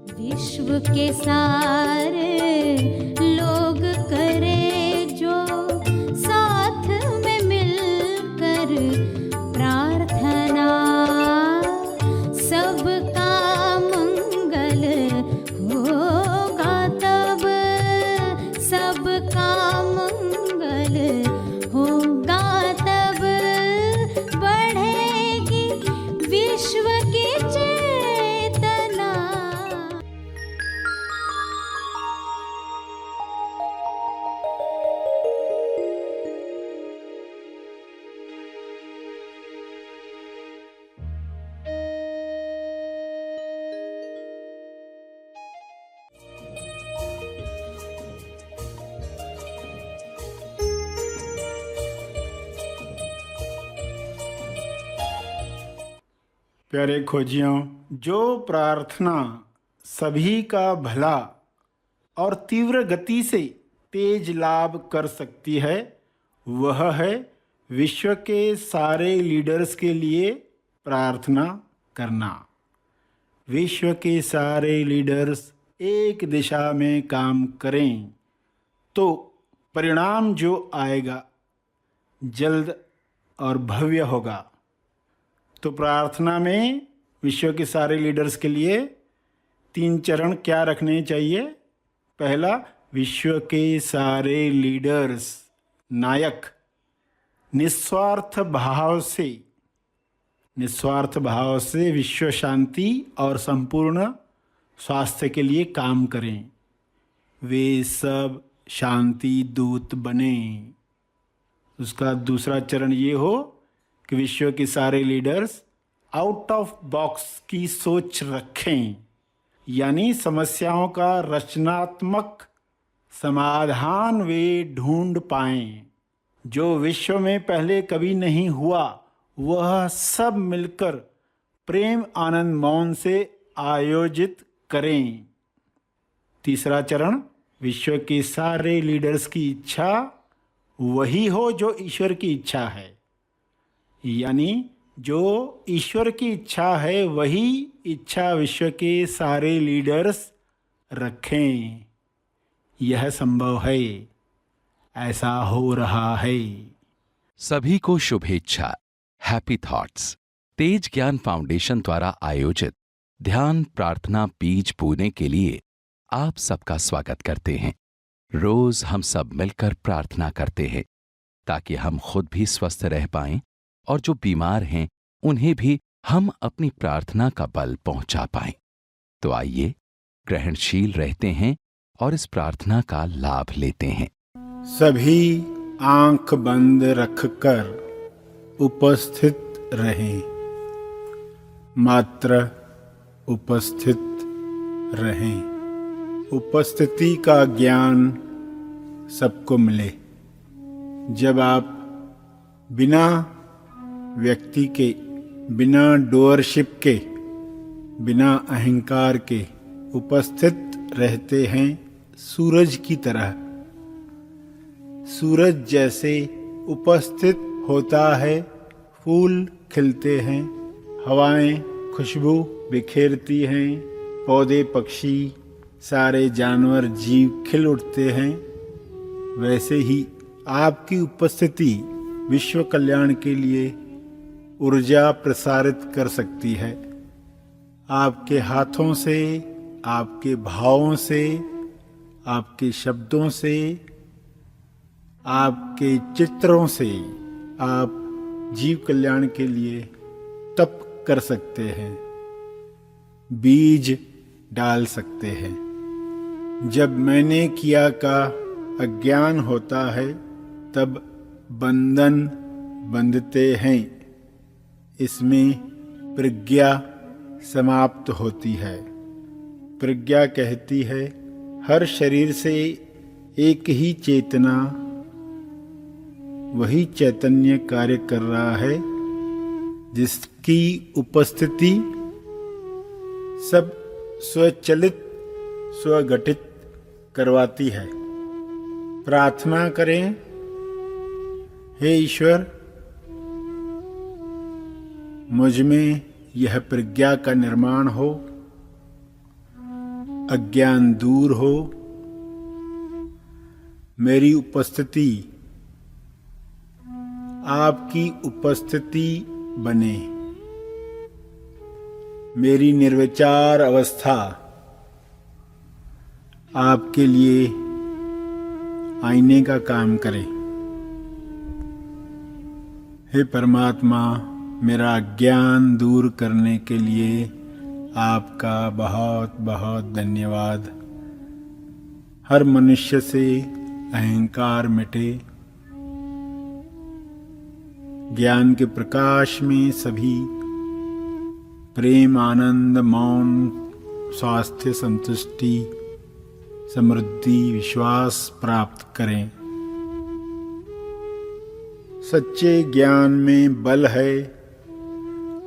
विश्व के सारे लोग करे जो साथ में मिलकर प्रार्थना, सबका मंगल होगा तब, सबका मंगल होगा तब, बढ़ेगी विश्व की चेतना। प्यारे खोजियों, जो प्रार्थना सभी का भला और तीव्र गति से तेज लाभ कर सकती है, वह है विश्व के सारे लीडर्स के लिए प्रार्थना करना। विश्व के सारे लीडर्स एक दिशा में काम करें तो परिणाम जो आएगा जल्द और भव्य होगा। तो प्रार्थना में विश्व के सारे लीडर्स के लिए 3 चरण क्या रखने चाहिए? पहला, विश्व के सारे लीडर्स नायक निस्वार्थ भाव से विश्व शांति और संपूर्ण स्वास्थ्य के लिए काम करें। वे सब शांति दूत बने। उसका दूसरा चरण ये हो कि विश्व के सारे लीडर्स आउट ऑफ बॉक्स की सोच रखें, यानी समस्याओं का रचनात्मक समाधान वे ढूंढ पाएं। जो विश्व में पहले कभी नहीं हुआ, वह सब मिलकर प्रेम आनंद मौन से आयोजित करें। तीसरा चरण, विश्व के सारे लीडर्स की इच्छा वही हो जो ईश्वर की इच्छा है, यानी जो ईश्वर की इच्छा है वही इच्छा विश्व के सारे लीडर्स रखें। यह संभव है, ऐसा हो रहा है। सभी को शुभेच्छा। हैप्पी थॉट्स तेज ज्ञान फाउंडेशन द्वारा आयोजित ध्यान प्रार्थना बीज बोने के लिए आप सबका स्वागत करते हैं। रोज हम सब मिलकर प्रार्थना करते हैं ताकि हम खुद भी स्वस्थ रह पाएं और जो बीमार हैं उन्हें भी हम अपनी प्रार्थना का बल पहुंचा पाएं। तो आइए ग्रहणशील रहते हैं और इस प्रार्थना का लाभ लेते हैं। सभी आंख बंद रखकर उपस्थित रहें, मात्र उपस्थित रहें। उपस्थिति का ज्ञान सबको मिले। जब आप बिना व्यक्ति के, बिना डोअरशिप के, बिना अहंकार के उपस्थित रहते हैं सूरज की तरह। सूरज जैसे उपस्थित होता है, फूल खिलते हैं, हवाएं खुशबू बिखेरती हैं, पौधे पक्षी सारे जानवर जीव खिल उठते हैं। वैसे ही आपकी उपस्थिति विश्व कल्याण के लिए ऊर्जा प्रसारित कर सकती है। आपके हाथों से, आपके भावों से, आपके शब्दों से, आपके चित्रों से आप जीव कल्याण के लिए तप कर सकते हैं, बीज डाल सकते हैं। जब मैंने किया का अज्ञान होता है तब बंधन बंधते हैं। इसमें प्रज्ञा समाप्त होती है। प्रज्ञा कहती है हर शरीर से एक ही चेतना, वही चैतन्य कार्य कर रहा है जिसकी उपस्थिति सब स्वचलित स्वगठित करवाती है। प्रार्थना करें, हे ईश्वर, मुझ में यह प्रज्ञा का निर्माण हो, अज्ञान दूर हो, मेरी उपस्थिति आपकी उपस्थिति बने, मेरी निर्विचार अवस्था आपके लिए आईने का काम करे। हे परमात्मा, मेरा अज्ञान दूर करने के लिए आपका बहुत बहुत धन्यवाद। हर मनुष्य से अहंकार मिटे, ज्ञान के प्रकाश में सभी प्रेम, आनंद, मौन, स्वास्थ्य, संतुष्टि, समृद्धि, विश्वास प्राप्त करें। सच्चे ज्ञान में बल है,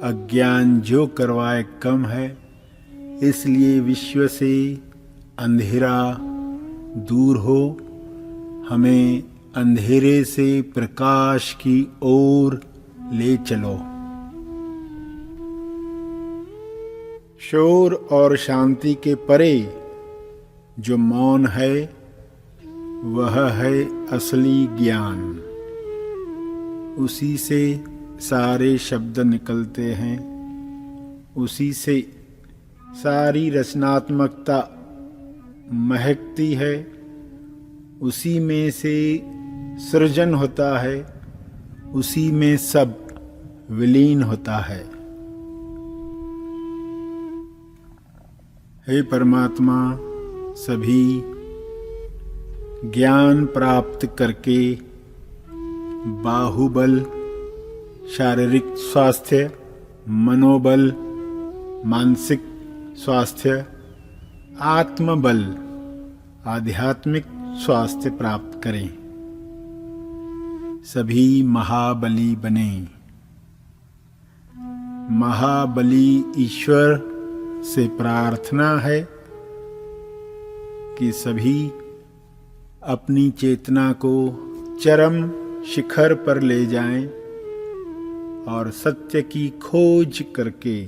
अज्ञान जो करवाए कम है। इसलिए विश्व से अंधेरा दूर हो, हमें अंधेरे से प्रकाश की ओर ले चलो। शोर और शांति के परे जो मौन है, वह है असली ज्ञान। उसी से सारे शब्द निकलते हैं, उसी से सारी रचनात्मकता महकती है, उसी में से सृजन होता है, उसी में सब विलीन होता है। हे परमात्मा, सभी ज्ञान प्राप्त करके बाहुबल, शारीरिक स्वास्थ्य, मनोबल, मानसिक स्वास्थ्य, आत्मबल, आध्यात्मिक स्वास्थ्य प्राप्त करें। सभी महाबली बने। महाबली ईश्वर से प्रार्थना है कि सभी अपनी चेतना को चरम शिखर पर ले जाएं और सत्य की खोज करके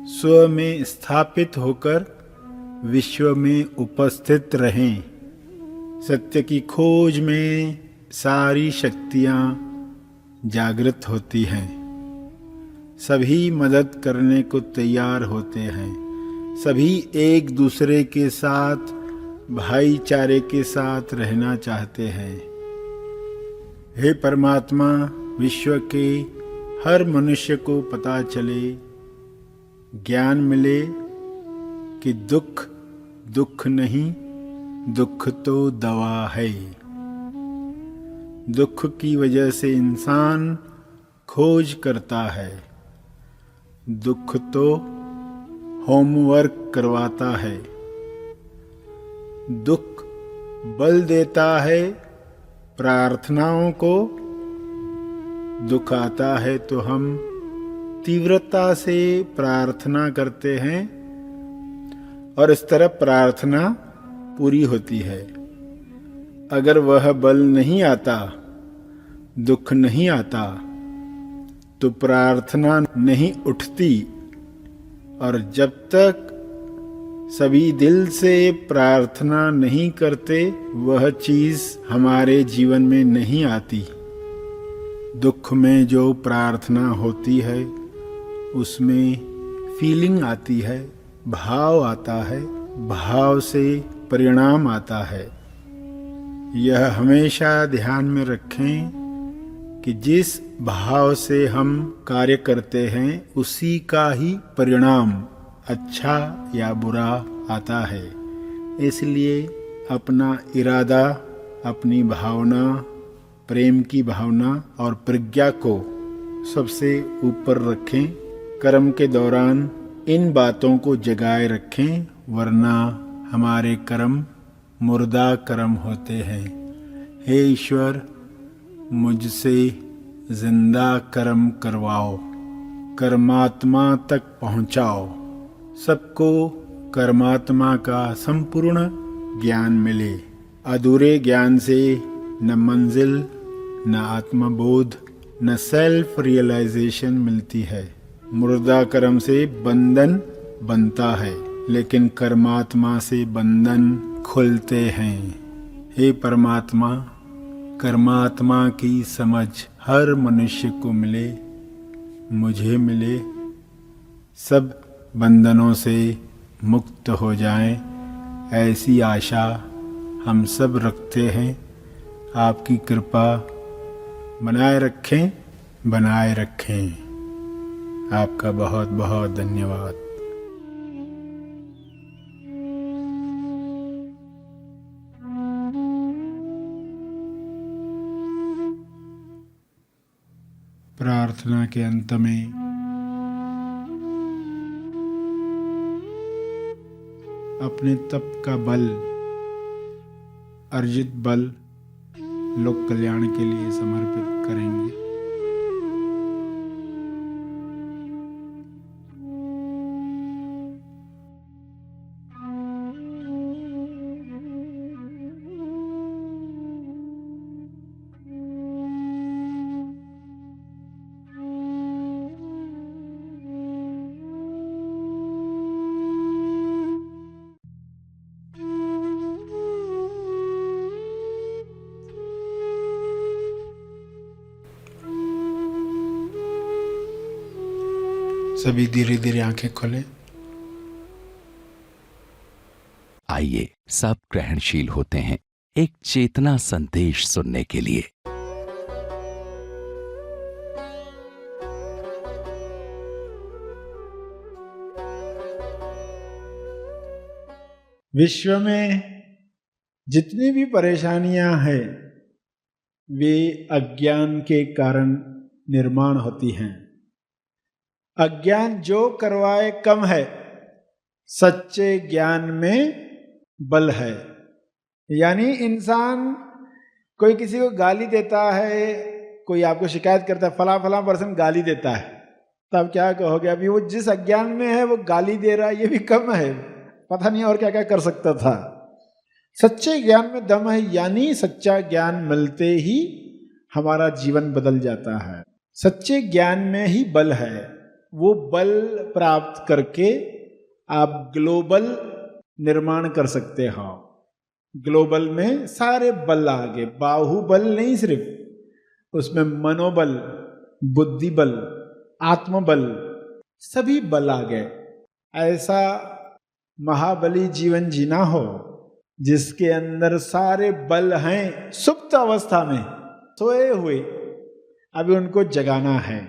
स्व में स्थापित होकर विश्व में उपस्थित रहें। सत्य की खोज में सारी शक्तियां जागृत होती हैं। सभी मदद करने को तैयार होते हैं। सभी एक दूसरे के साथ भाईचारे के साथ रहना चाहते हैं। हे परमात्मा, विश्व के हर मनुष्य को पता चले, ज्ञान मिले कि दुख दुख नहीं, दुख तो दवा है। दुख की वजह से इंसान खोज करता है। दुख तो होमवर्क करवाता है। दुख बल देता है प्रार्थनाओं को। दुख आता है तो हम तीव्रता से प्रार्थना करते हैं और इस तरह प्रार्थना पूरी होती है। अगर वह बल नहीं आता, दुख नहीं आता, तो प्रार्थना नहीं उठती। और जब तक सभी दिल से प्रार्थना नहीं करते, वह चीज हमारे जीवन में नहीं आती। दुख में जो प्रार्थना होती है, उसमें फीलिंग आती है, भाव आता है, भाव से परिणाम आता है। यह हमेशा ध्यान में रखें कि जिस भाव से हम कार्य करते हैं, उसी का ही परिणाम अच्छा या बुरा आता है। इसलिए अपना इरादा, अपनी भावना, प्रेम की भावना और प्रज्ञा को सबसे ऊपर रखें। कर्म के दौरान इन बातों को जगाए रखें, वरना हमारे कर्म मुर्दा कर्म होते हैं। हे ईश्वर, मुझसे जिंदा कर्म करवाओ, कर्मात्मा तक पहुंचाओ। सबको कर्मात्मा का संपूर्ण ज्ञान मिले। अधूरे ज्ञान से न मंजिल, न आत्मबोध, न सेल्फ रियलाइजेशन मिलती है। मुर्दा कर्म से बंधन बनता है। लेकिन कर्मात्मा से बंधन खुलते हैं। हे परमात्मा, कर्मात्मा की समझ हर मनुष्य को मिले, मुझे मिले, सब बंधनों से मुक्त हो जाएं, ऐसी आशा हम सब रखते हैं। आपकी कृपा बनाए रखें, बनाए रखें। आपका बहुत बहुत धन्यवाद। प्रार्थना के अंत में अपने तप का बल, अर्जित बल लोक कल्याण के लिए समर्पित करेंगे। सभी धीरे धीरे आंखें खोलें। आइए सब ग्रहणशील होते हैं एक चेतना संदेश सुनने के लिए। विश्व में जितनी भी परेशानियां हैं वे अज्ञान के कारण निर्माण होती हैं। अज्ञान जो करवाए कम है, सच्चे ज्ञान में बल है। यानी इंसान कोई किसी को गाली देता है, कोई आपको शिकायत करता है, फला फला पर्सन गाली देता है, तब क्या कहोगे? अभी वो जिस अज्ञान में है वो गाली दे रहा है, ये भी कम है, पता नहीं और क्या क्या कर सकता था। सच्चे ज्ञान में दम है, यानी सच्चा ज्ञान मिलते ही हमारा जीवन बदल जाता है। सच्चे ज्ञान में ही बल है। वो बल प्राप्त करके आप ग्लोबल निर्माण कर सकते हो। ग्लोबल में सारे बल आ गए, बाहुबल नहीं सिर्फ, उसमें मनोबल, बुद्धिबल, आत्मबल, सभी बल आ गए। ऐसा महाबली जीवन जीना हो जिसके अंदर सारे बल हैं, सुप्त अवस्था में सोए हुए, अभी उनको जगाना है।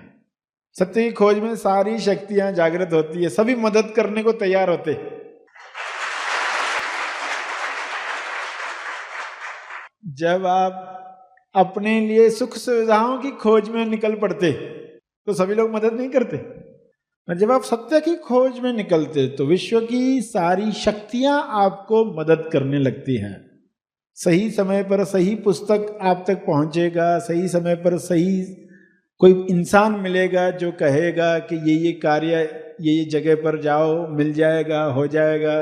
सत्य की खोज में सारी शक्तियां जागृत होती है, सभी मदद करने को तैयार होते। जब आप अपने लिए सुख सुविधाओं की खोज में निकल पड़ते तो सभी लोग मदद नहीं करते, और जब आप सत्य की खोज में निकलते तो विश्व की सारी शक्तियां आपको मदद करने लगती हैं। सही समय पर सही पुस्तक आप तक पहुंचेगा, सही समय पर सही कोई इंसान मिलेगा जो कहेगा कि ये कार्य ये जगह पर जाओ, मिल जाएगा, हो जाएगा।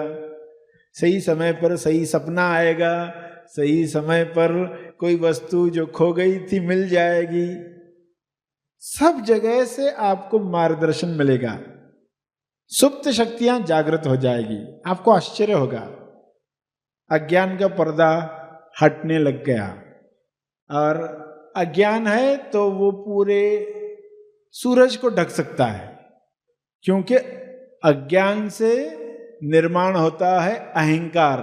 सही समय पर सही सपना आएगा, सही समय पर कोई वस्तु जो खो गई थी मिल जाएगी। सब जगह से आपको मार्गदर्शन मिलेगा, सुप्त शक्तियां जागृत हो जाएगी। आपको आश्चर्य होगा, अज्ञान का पर्दा हटने लग गया। और अज्ञान है तो वो पूरे सूरज को ढक सकता है, क्योंकि अज्ञान से निर्माण होता है अहंकार।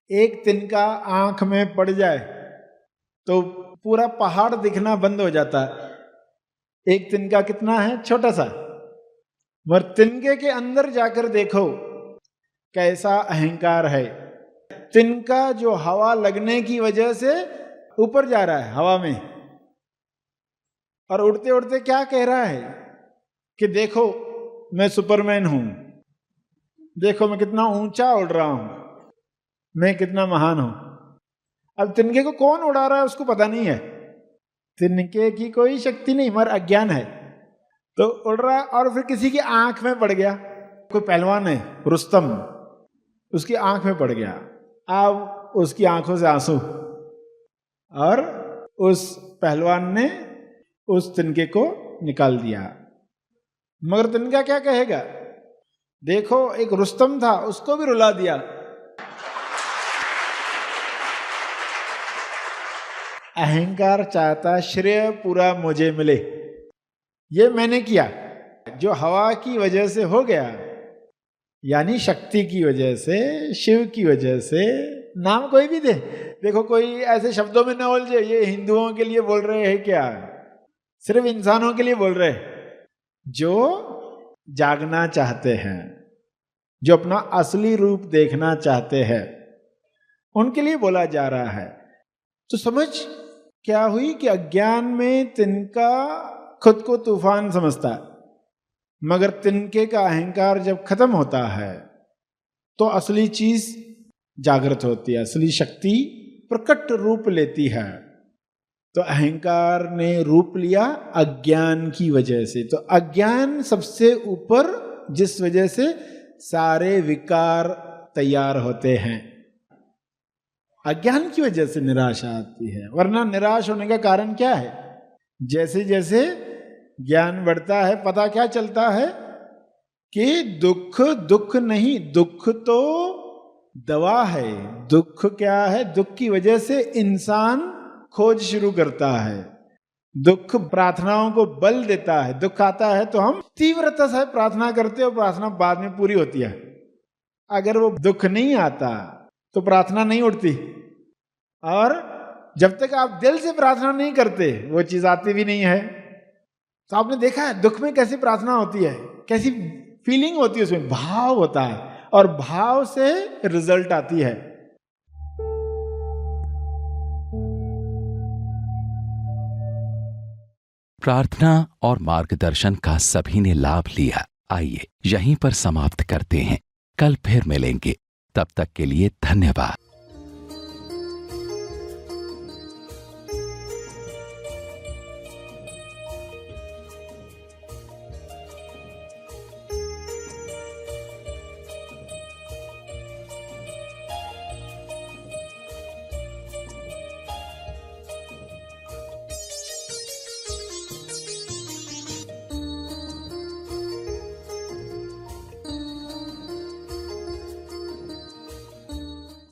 एक तिनका आंख में पड़ जाए तो पूरा पहाड़ दिखना बंद हो जाता है। एक तिनका कितना है? छोटा सा। मगर तिनके के अंदर जाकर देखो कैसा अहंकार है। तिनका जो हवा लगने की वजह से ऊपर जा रहा है हवा में, और उड़ते उड़ते क्या कह रहा है कि देखो मैं सुपरमैन हूं, देखो मैं कितना ऊंचा उड़ रहा हूं, मैं कितना महान हूं। अब तिनके को कौन उड़ा रहा है उसको पता नहीं है, तिनके की कोई शक्ति नहीं, मगर अज्ञान है तो उड़ रहा। और फिर किसी की आंख में पड़ गया, कोई पहलवान है रुस्तम, उसकी आंख में पड़ गया, अब उसकी आंखों से आंसू, और उस पहलवान ने उस तिनके को निकाल दिया। मगर तिनका क्या कहेगा देखो एक रुस्तम था, उसको भी रुला दिया। अहंकार चाहता श्रेय पूरा मुझे मिले, ये मैंने किया। जो हवा की वजह से हो गया, यानी शक्ति की वजह से, शिव की वजह से, नाम कोई भी दे। देखो कोई ऐसे शब्दों में न उलझे, ये हिंदुओं के लिए बोल रहे हैं क्या, सिर्फ इंसानों के लिए बोल रहे हैं। जो जागना चाहते हैं, जो अपना असली रूप देखना चाहते हैं, उनके लिए बोला जा रहा है। तो समझ क्या हुई कि अज्ञान में तिनका खुद को तूफान समझता है, मगर तिनके का अहंकार जब खत्म होता है तो असली चीज जागृत होती है, असली शक्ति प्रकट रूप लेती है। तो अहंकार ने रूप लिया अज्ञान की वजह से। तो अज्ञान सबसे ऊपर, जिस वजह से सारे विकार तैयार होते हैं। अज्ञान की वजह से निराशा आती है, वरना निराश होने का कारण क्या है? जैसे जैसे ज्ञान बढ़ता है, पता क्या चलता है कि दुख दुख नहीं, दुख तो दवा है। दुख क्या है? दुख की वजह से इंसान खोज शुरू करता है। दुख प्रार्थनाओं को बल देता है। दुख आता है तो हम तीव्रता से प्रार्थना करते हैं और प्रार्थना बाद में पूरी होती है। अगर वो दुख नहीं आता तो प्रार्थना नहीं उठती, और जब तक आप दिल से प्रार्थना नहीं करते वो चीज आती भी नहीं है। तो आपने देखा है दुख में कैसी प्रार्थना होती है, कैसी फीलिंग होती है, उसमें भाव होता है, और भाव से रिजल्ट आती है। प्रार्थना और मार्गदर्शन का सभी ने लाभ लिया। आइए यहीं पर समाप्त करते हैं, कल फिर मिलेंगे। तब तक के लिए धन्यवाद।